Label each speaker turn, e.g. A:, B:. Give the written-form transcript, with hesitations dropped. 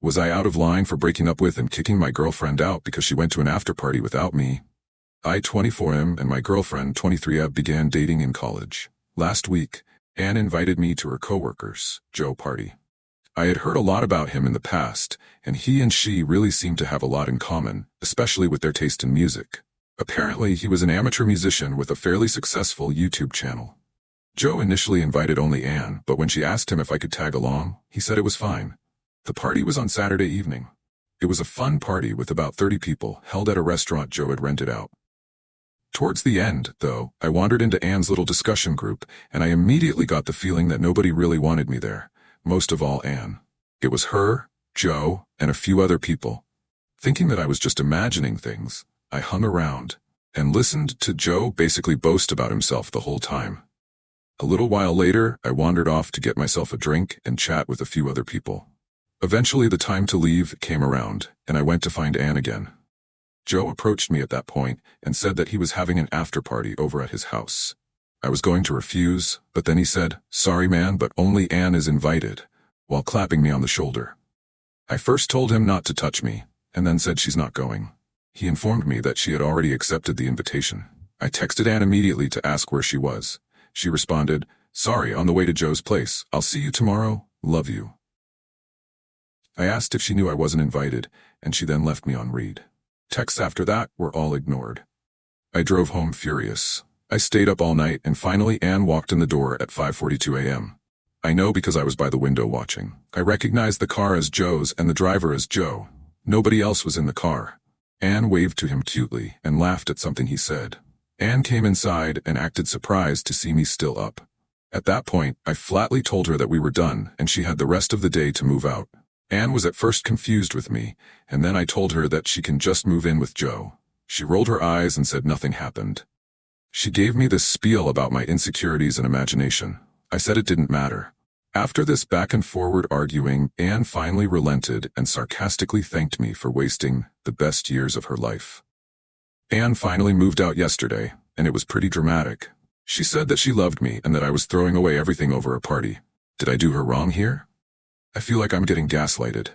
A: Was I out of line for breaking up with and kicking my girlfriend out because she went to an after-party without me? I, 24M, and my girlfriend, 23F, began dating in college. Last week, Anne invited me to her coworker's, Joe, party. I had heard a lot about him in the past, and he and she really seemed to have a lot in common, especially with their taste in music. Apparently, he was an amateur musician with a fairly successful YouTube channel. Joe initially invited only Anne, but when she asked him if I could tag along, he said it was fine. The party was on Saturday evening. It was a fun party with about 30 people, held at a restaurant Joe had rented out. Towards the end, though, I wandered into Anne's little discussion group, and I immediately got the feeling that nobody really wanted me there, most of all Anne. It was her, Joe, and a few other people. Thinking that I was just imagining things, I hung around and listened to Joe basically boast about himself the whole time. A little while later, I wandered off to get myself a drink and chat with a few other people. Eventually the time to leave came around, and I went to find Anne again. Joe approached me at that point and said that he was having an after-party over at his house. I was going to refuse, but then he said, "Sorry man, but only Anne is invited," while clapping me on the shoulder. I first told him not to touch me, and then said she's not going. He informed me that she had already accepted the invitation. I texted Anne immediately to ask where she was. She responded, "Sorry, on the way to Joe's place. I'll see you tomorrow. Love you." I asked if she knew I wasn't invited, and she then left me on read. Texts after that were all ignored. I drove home furious. I stayed up all night, and finally Anne walked in the door at 5:42 a.m. I know because I was by the window watching. I recognized the car as Joe's and the driver as Joe. Nobody else was in the car. Anne waved to him cutely and laughed at something he said. Anne came inside and acted surprised to see me still up. At that point, I flatly told her that we were done and she had the rest of the day to move out. Anne was at first confused with me, and then I told her that she can just move in with Joe. She rolled her eyes and said nothing happened. She gave me this spiel about my insecurities and imagination. I said it didn't matter. After this back and forward arguing, Anne finally relented and sarcastically thanked me for wasting the best years of her life. Anne finally moved out yesterday, and it was pretty dramatic. She said that she loved me and that I was throwing away everything over a party. Did I do her wrong here? I feel like I'm getting gaslighted.